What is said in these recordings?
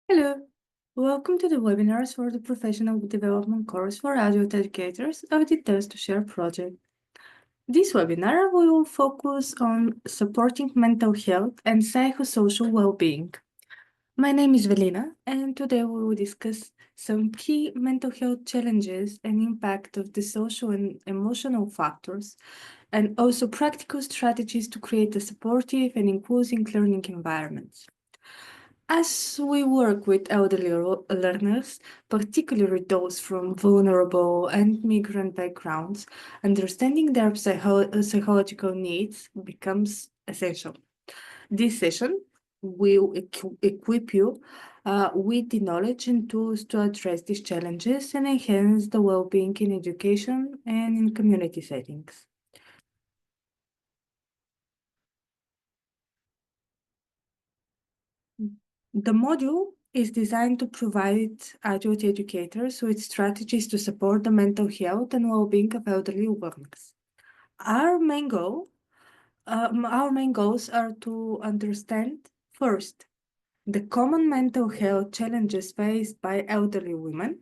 Hello, welcome to the webinars for the Professional Development course for adult educators of the TALES2SHARE project. This webinar will focus on supporting mental health and psychosocial well-being. My name is Velina, and today we will discuss some key mental health challenges and impact of the social and emotional factors, and also practical strategies to create a supportive and inclusive learning environment. As we work with elderly learners, particularly those from vulnerable and migrant backgrounds, understanding their psychological needs becomes essential. This session will equip you with the knowledge and tools to address these challenges and enhance the well-being in education and in community settings. The module is designed to provide adult educators with strategies to support the mental health and well-being of elderly learners. Our main goals are to understand first the common mental health challenges faced by elderly women,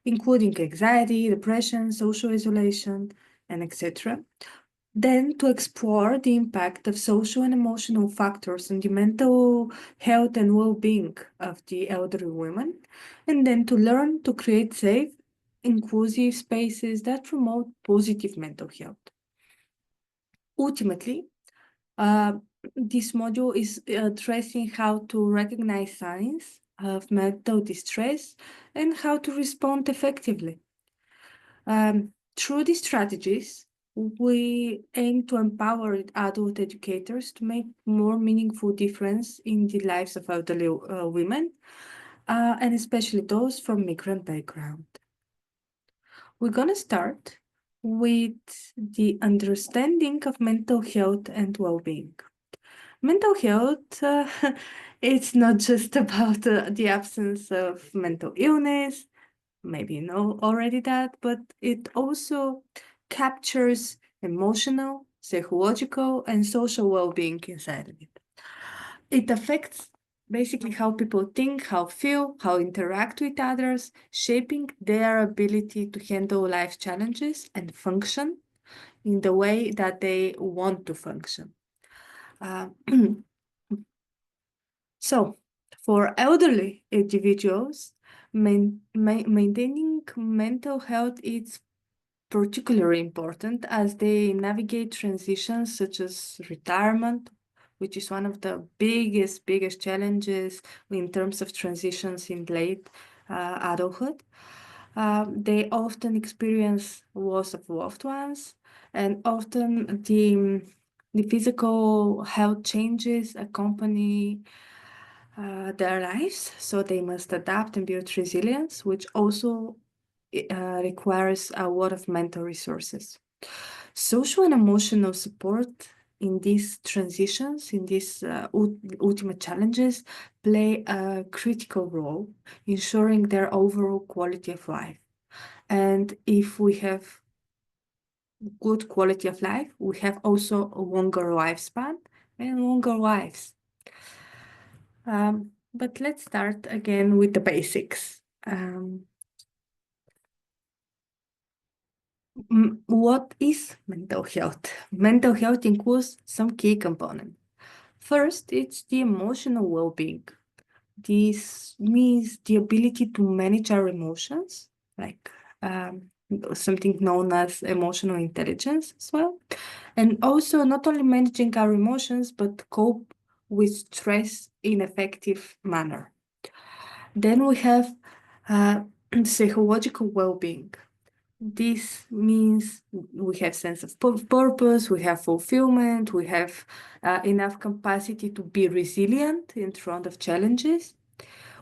including anxiety, depression, social isolation, and etc. Then to explore the impact of social and emotional factors on the mental health and well-being of the elderly women, and then to learn to create safe, inclusive spaces that promote positive mental health. Ultimately, this module is addressing how to recognize signs of mental distress and how to respond effectively. Through these strategies, we aim to empower adult educators to make more meaningful difference in the lives of elderly women, and especially those from migrant background. We're going to start with the understanding of mental health and well-being. Mental health, it's not just about the absence of mental illness, maybe you know already that, but it also captures emotional, psychological, and social well-being inside of it. It affects basically how people think, how feel, how interact with others, shaping their ability to handle life challenges and function in the way that they want to function. So, for elderly individuals, maintaining mental health is particularly important as they navigate transitions such as retirement, which is one of the biggest challenges in terms of transitions in late adulthood. They often experience loss of loved ones, and often the physical health changes accompany their lives, so they must adapt and build resilience, which also requires a lot of mental resources. Social and emotional support in these transitions, in these ultimate challenges, play a critical role, ensuring their overall quality of life. And if we have good quality of life, we have also a longer lifespan and longer lives. But let's start again with the basics. What is mental health? Mental health includes some key components. First, it's the emotional well-being. This means the ability to manage our emotions, like something known as emotional intelligence as well. And also not only managing our emotions, but cope with stress in effective manner. Then we have psychological well-being. This means we have sense of purpose, we have fulfillment, we have enough capacity to be resilient in front of challenges.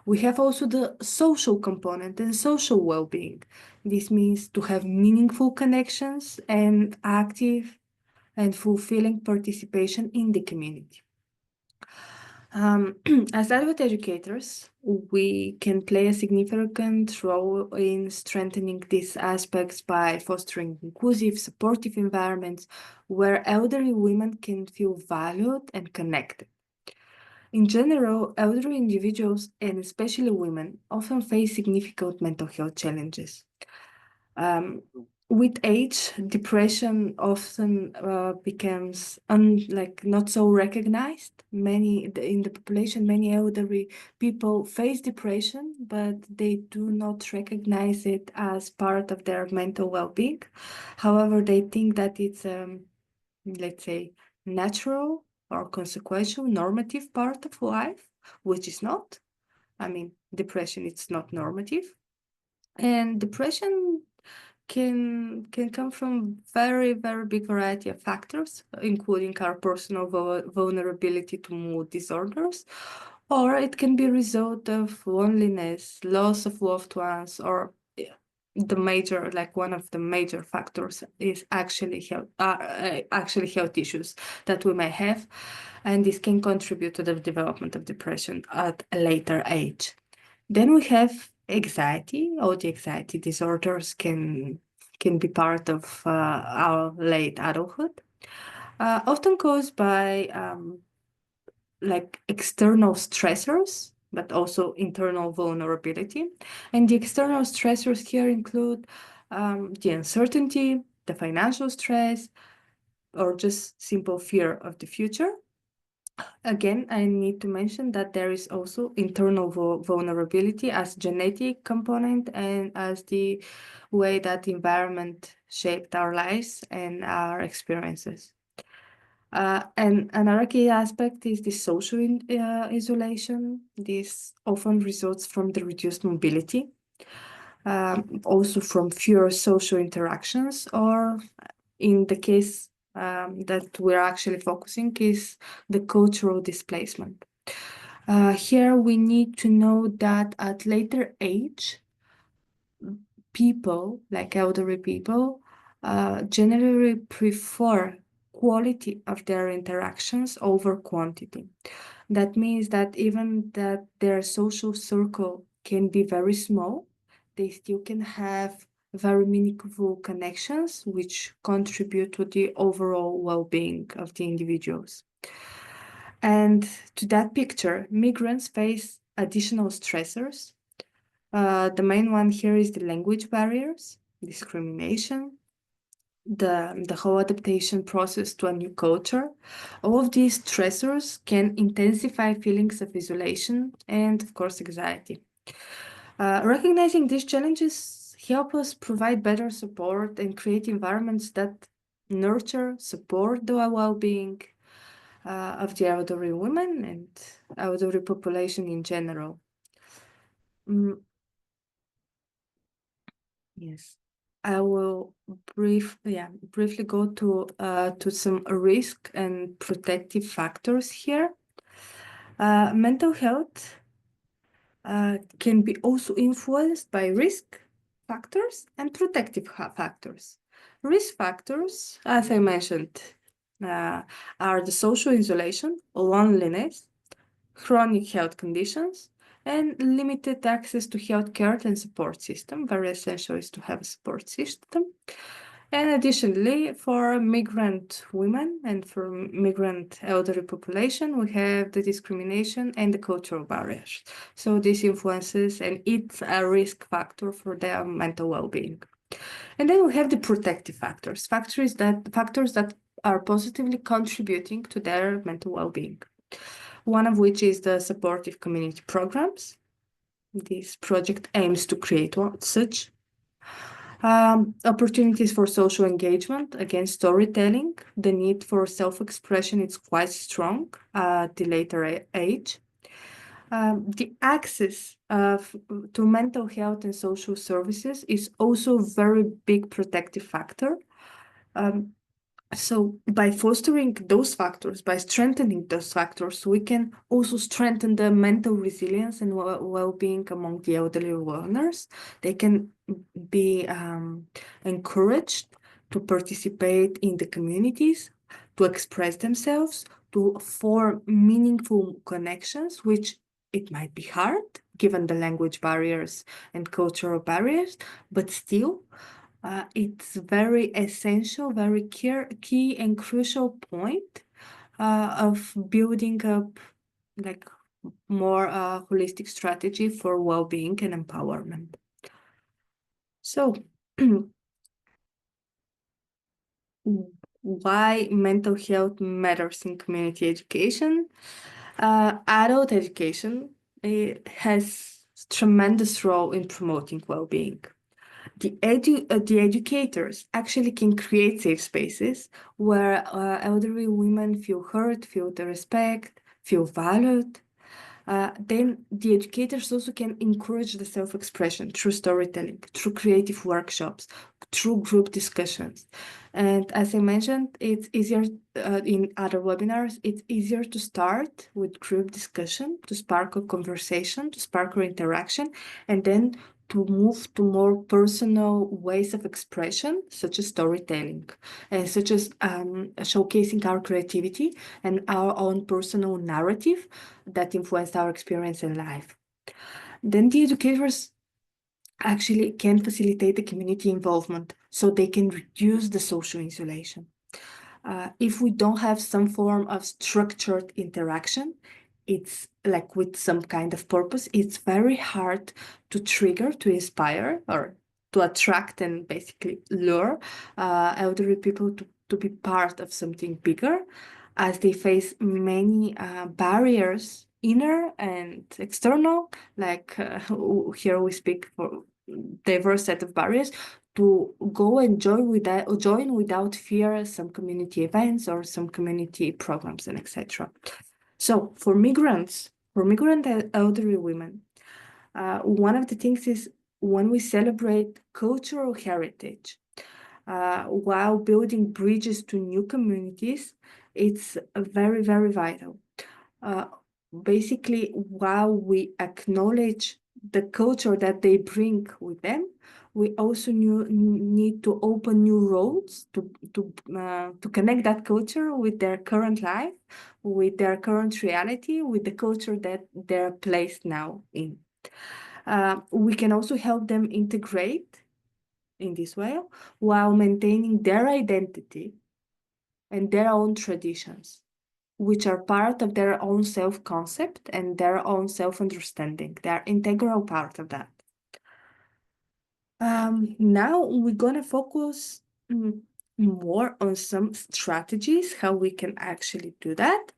We have also the social component and social well-being. This means to have meaningful connections and active and fulfilling participation in the community. As adult educators, we can play a significant role in strengthening these aspects by fostering inclusive, supportive environments where elderly women can feel valued and connected. In general, elderly individuals, and especially women, often face significant mental health challenges. With age, depression often becomes not so recognized. In the population, many elderly people face depression, but they do not recognize it as part of their mental well-being. However, they think that it's let's say, natural or consequential, normative part of life, which is not. I mean, depression, it's not normative. And depression can come from very, very big variety of factors, including our personal vulnerability to mood disorders, or it can be a result of loneliness, loss of loved ones, or one of the major factors is actually health issues that we may have, and this can contribute to the development of depression at a later age. Then we have anxiety. All the anxiety disorders can be part of our late adulthood, often caused by external stressors, but also internal vulnerability. And the external stressors here include the uncertainty, the financial stress, or just simple fear of the future. Again, I need to mention that there is also internal vulnerability as genetic component and as the way that environment shaped our lives and our experiences. And another key aspect is the social isolation. This often results from the reduced mobility, also from fewer social interactions, or in the case that we're actually focusing is the cultural displacement. Here we need to know that at later age, people, like elderly people, generally prefer quality of their interactions over quantity. That means that even that their social circle can be very small, they still can have very meaningful connections which contribute to the overall well-being of the individuals. And to that picture, migrants face additional stressors. The main one here is the language barriers, discrimination, the whole adaptation process to a new culture. All of these stressors can intensify feelings of isolation and, of course, anxiety. Recognizing these challenges help us provide better support and create environments that nurture, support the well-being of the elderly women and elderly population in general. Yes. I will briefly go to some risk and protective factors here. Mental health can be also influenced by risk factors and protective factors. Risk factors, as I mentioned, are the social isolation, loneliness, chronic health conditions, and limited access to healthcare and support system. Very essential is to have a support system. And additionally, for migrant women and for migrant elderly population, we have the discrimination and the cultural barriers. So this influences and it's a risk factor for their mental well-being. And then we have the protective factors, factors that are positively contributing to their mental well-being. One of which is the supportive community programs. This project aims to create such. Opportunities for social engagement, again, storytelling. The need for self-expression is quite strong at the later age. The access to mental health and social services is also a very big protective factor. So by fostering those factors, by strengthening those factors, we can also strengthen the mental resilience and well-being among the elderly learners. They can be encouraged to participate in the communities, to express themselves, to form meaningful connections, which it might be hard given the language barriers and cultural barriers, but still, it's very essential, very key and crucial point of building up like more holistic strategy for well-being and empowerment. So why mental health matters in community education? Adult education has tremendous role in promoting well-being. The educators actually can create safe spaces where elderly women feel heard, feel the respect, feel valued. Then the educators also can encourage the self-expression through storytelling, through creative workshops, through group discussions. And as I mentioned, it's easier in other webinars, it's easier to start with group discussion, to spark a conversation, to spark an interaction, and then to move to more personal ways of expression, such as storytelling, and such as showcasing our creativity and our own personal narrative that influenced our experience in life. Then the educators actually can facilitate the community involvement so they can reduce the social isolation. If we don't have some form of structured interaction, it's like with some kind of purpose, it's very hard to trigger, to inspire, or to attract and basically lure elderly people to be part of something bigger, as they face many barriers, inner and external, like here we speak for diverse set of barriers, to go and join without fear some community events or some community programs and etc. So for migrant elderly women, one of the things is when we celebrate cultural heritage, while building bridges to new communities, it's very, very vital. Basically, while we acknowledge the culture that they bring with them, we also need to open new roads to connect that culture with their current life, with their current reality, with the culture that they're placed now in. We can also help them integrate in this way while maintaining their identity and their own traditions, which are part of their own self-concept and their own self-understanding. They are integral part of that. Now we're gonna focus more on some strategies, how we can actually do that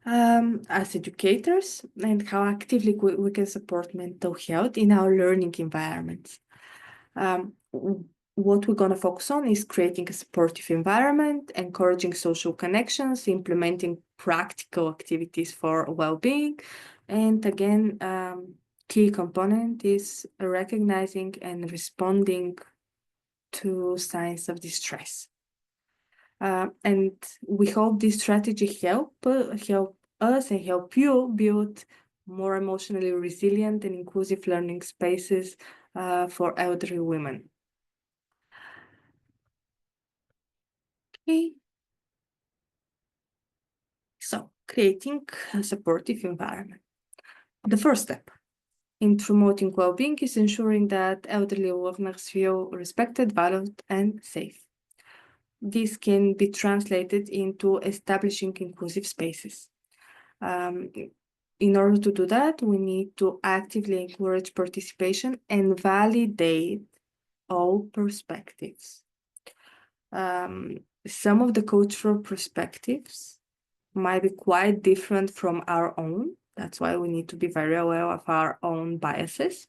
as educators, and how actively we can support mental health in our learning environments. What we're going to focus on is creating a supportive environment, encouraging social connections, implementing practical activities for well-being, and again, key component is recognizing and responding to signs of distress. And we hope this strategy help us and help you build more emotionally resilient and inclusive learning spaces for elderly women. Okay. So, creating a supportive environment. The first step in promoting well-being is ensuring that elderly learners feel respected, valued, and safe. This can be translated into establishing inclusive spaces. In order to do that, we need to actively encourage participation and validate all perspectives. Some of the cultural perspectives might be quite different from our own. That's why we need to be very aware of our own biases.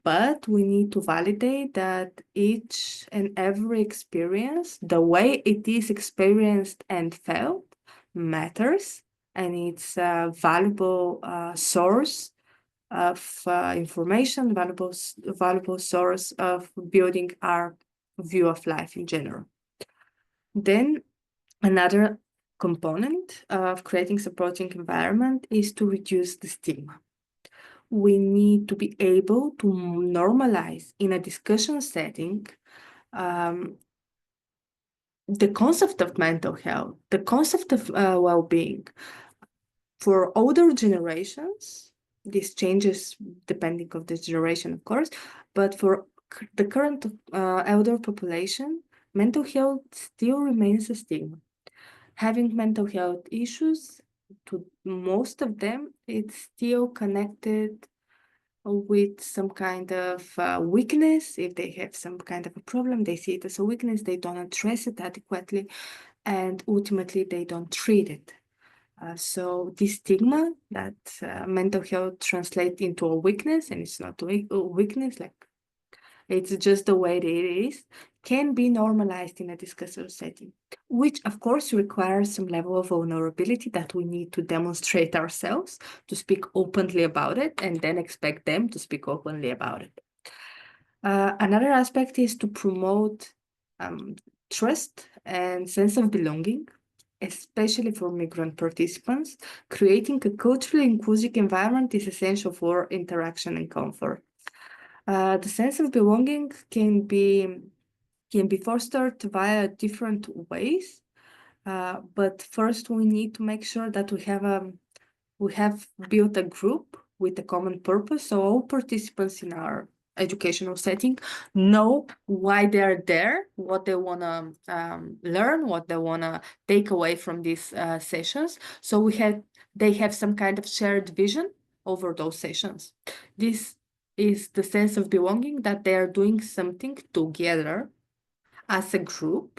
But we need to validate that each and every experience, the way it is experienced and felt, matters, and it's a valuable source of information, valuable source of building our view of life in general. Then another component of creating supporting environment is to reduce the stigma. We need to be able to normalize in a discussion setting the concept of mental health, the concept of well-being. For older generations, this changes depending on the generation, of course, but for the current elder population, mental health still remains a stigma. Having mental health issues to most of them, it's still connected with some kind of weakness. If they have some kind of a problem, they see it as a weakness, they don't address it adequately, and ultimately they don't treat it. So this stigma that mental health translates into a weakness, and it's not a weakness, like it's just the way it is, can be normalized in a discursive setting, which of course requires some level of vulnerability that we need to demonstrate ourselves, to speak openly about it, and then expect them to speak openly about it. Another aspect is to promote trust and sense of belonging, especially for migrant participants. Creating a culturally inclusive environment is essential for interaction and comfort. The sense of belonging can be fostered via different ways, but first we need to make sure that we have built a group with a common purpose, so all participants in our educational setting know why they're there, what they want to learn, what they want to take away from these sessions. So they have some kind of shared vision over those sessions. This is the sense of belonging, that they are doing something together as a group,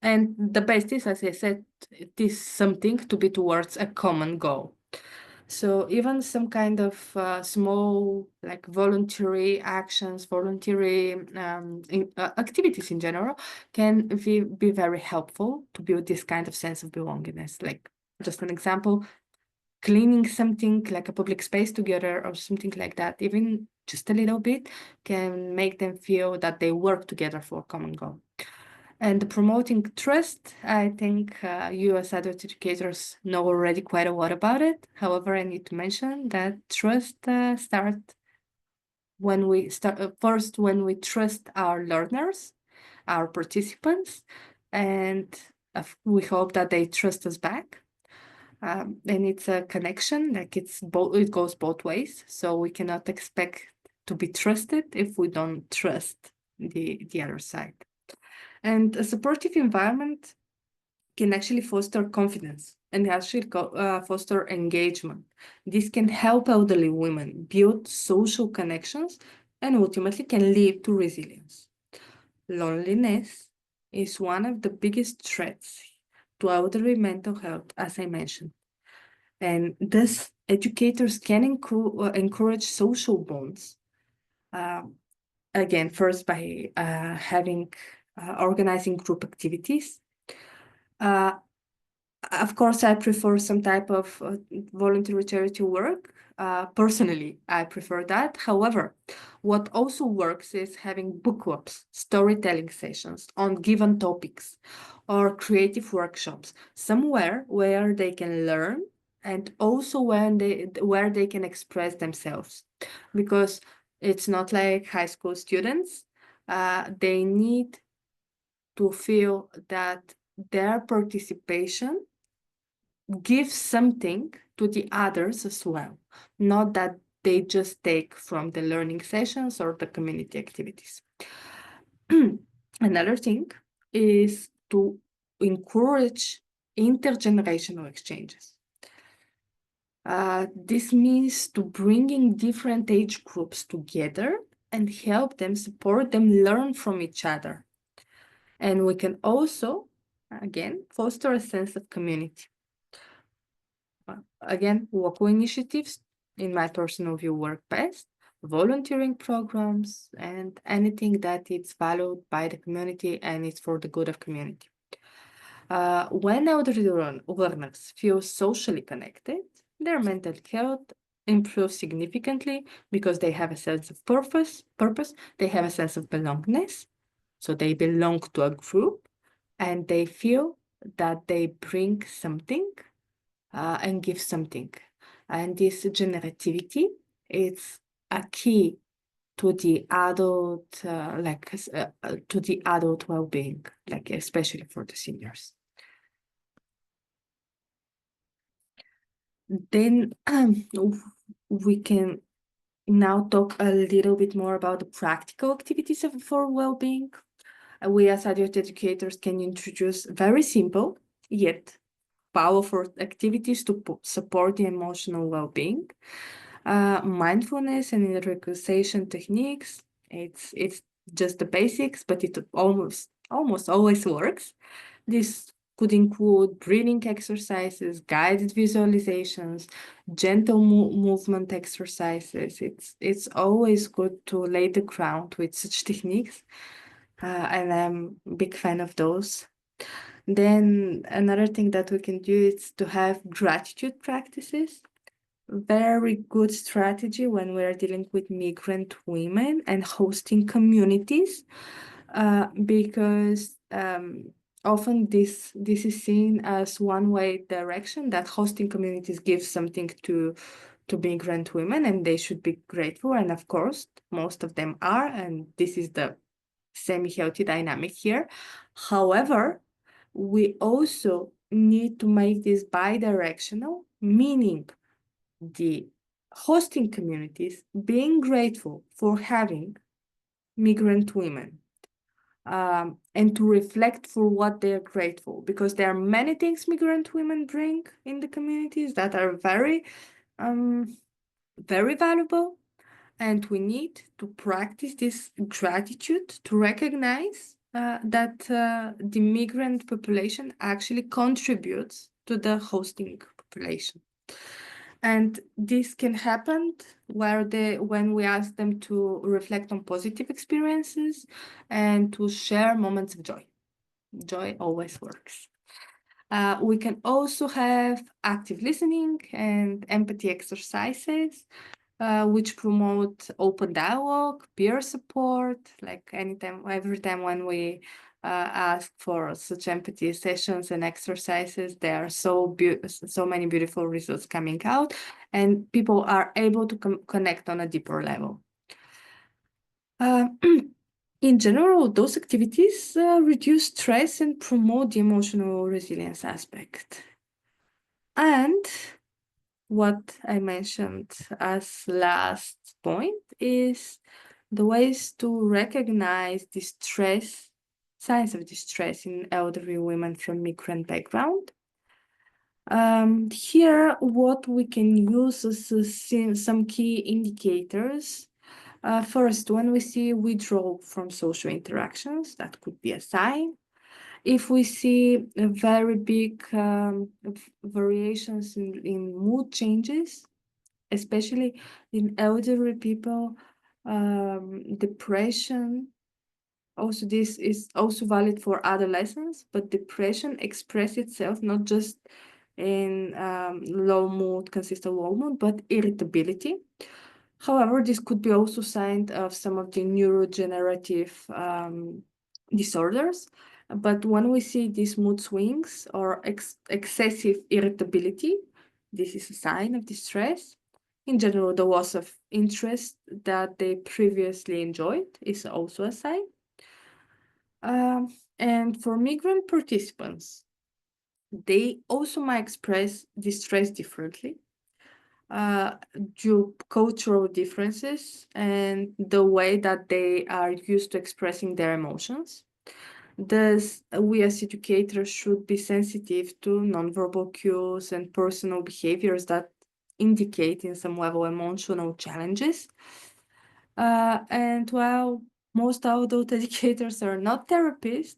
and the best is, as I said, it is something to be towards a common goal. So even some kind of small, like voluntary actions, voluntary activities in general can be very helpful to build this kind of sense of belongingness. Like, just an example, cleaning something like a public space together or something like that, even just a little bit, can make them feel that they work together for a common goal. And promoting trust, I think you as adult educators know already quite a lot about it. However, I need to mention that trust starts when we first when we trust our learners, our participants, and we hope that they trust us back. And it's a connection, like it goes both ways. So we cannot expect to be trusted if we don't trust the other side. And a supportive environment can actually foster confidence and actually foster engagement. This can help elderly women build social connections and ultimately can lead to resilience. Loneliness is one of the biggest threats to elderly mental health, as I mentioned. And thus, educators can encourage social bonds. Again, first by organizing group activities. Of course, I prefer some type of voluntary charity work. Personally, I prefer that. However, what also works is having book clubs, storytelling sessions on given topics, or creative workshops, somewhere where they can learn and also where they can express themselves. Because it's not like high school students. They need to feel that their participation gives something to the others as well, not that they just take from the learning sessions or the community activities. Another thing is to encourage intergenerational exchanges. This means to bringing different age groups together and help them, support them, learn from each other. And we can also, again, foster a sense of community. Again, local initiatives, in my personal view, work best. Volunteering programs and anything that is valued by the community and is for the good of community. When elderly learners feel socially connected, their mental health improves significantly because they have a sense of purpose, they have a sense of belongingness, so they belong to a group, and they feel that they bring something and give something. And this generativity is a key to the adult, to the adult well-being, like especially for the seniors. Then we can now talk a little bit more about the practical activities for well-being. We as adult educators can introduce very simple yet powerful activities to support the emotional well-being. Mindfulness and relaxation techniques, it's just the basics, but it almost always works. This could include breathing exercises, guided visualizations, gentle movement exercises. It's always good to lay the ground with such techniques, and I'm a big fan of those. Then another thing that we can do is to have gratitude practices. Very good strategy when we're dealing with migrant women and hosting communities, because often this is seen as one-way direction, that hosting communities give something to migrant women and they should be grateful, and of course most of them are, and this is the semi-healthy dynamic here. However, we also need to make this bi-directional, meaning the hosting communities being grateful for having migrant women, and to reflect for what they're grateful, because there are many things migrant women bring in the communities that are very valuable, and we need to practice this gratitude to recognize that the migrant population actually contributes to the hosting population. And this can happen when we ask them to reflect on positive experiences and to share moments of joy. Joy always works. We can also have active listening and empathy exercises, which promote open dialogue, peer support. Like every time when we ask for such empathy sessions and exercises, there are so many beautiful results coming out, and people are able to connect on a deeper level. In general, those activities reduce stress and promote the emotional resilience aspect. And what I mentioned as last point is the ways to recognize distress, signs of distress in elderly women from migrant background. Here, what we can use is some key indicators. First, when we see withdrawal from social interactions, that could be a sign. If we see a very big variations in mood changes, especially in elderly people, depression. Also, this is also valid for adolescents, but depression expresses itself not just in low mood, consistent low mood, but irritability. However, this could be also sign of some of the neurodegenerative disorders. But when we see these mood swings or excessive irritability, this is a sign of distress. In general, the loss of interest that they previously enjoyed is also a sign. And for migrant participants, they also might express distress differently due to cultural differences and the way that they are used to expressing their emotions. Thus, we as educators should be sensitive to nonverbal cues and personal behaviors that indicate in some level emotional challenges. And while most adult educators are not therapists,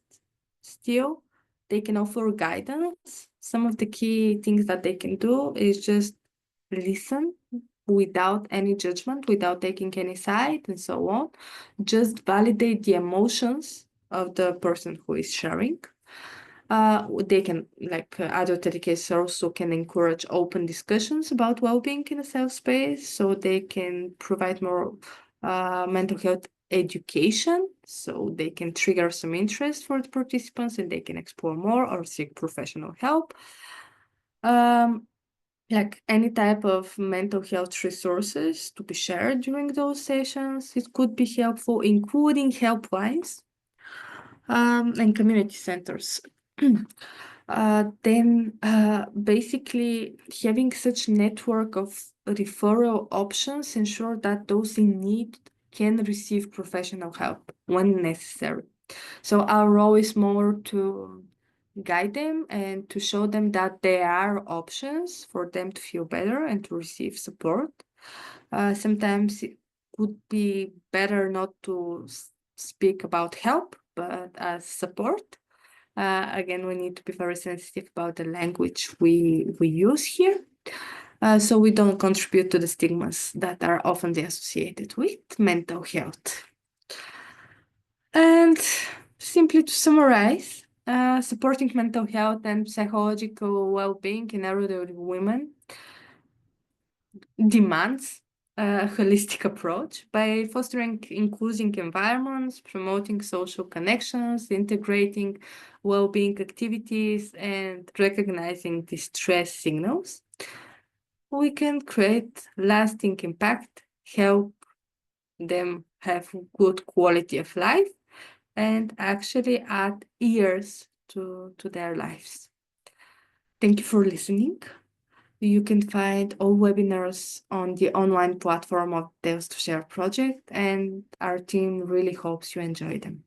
still they can offer guidance. Some of the key things that they can do is just listen without any judgment, without taking any side and so on. Just validate the emotions of the person who is sharing. They can, like adult educators also can encourage open discussions about well-being in a safe space, so they can provide more mental health education, so they can trigger some interest for the participants and they can explore more or seek professional help. Like any type of mental health resources to be shared during those sessions, it could be helpful, including helplines and community centers. Then basically having such network of referral options ensure that those in need can receive professional help when necessary. So our role is more to guide them and to show them that there are options for them to feel better and to receive support. Sometimes it would be better not to speak about help, but as support. Again, we need to be very sensitive about the language we use here, so we don't contribute to the stigmas that are often associated with mental health. And simply to summarize, supporting mental health and psychological well-being in elderly women demands a holistic approach by fostering inclusive environments, promoting social connections, integrating well-being activities, and recognizing distress signals. We can create lasting impact, help them have good quality of life, and actually add years to their lives. Thank you for listening. You can find all webinars on the online platform of TALES2SHARE project, and our team really hopes you enjoy them.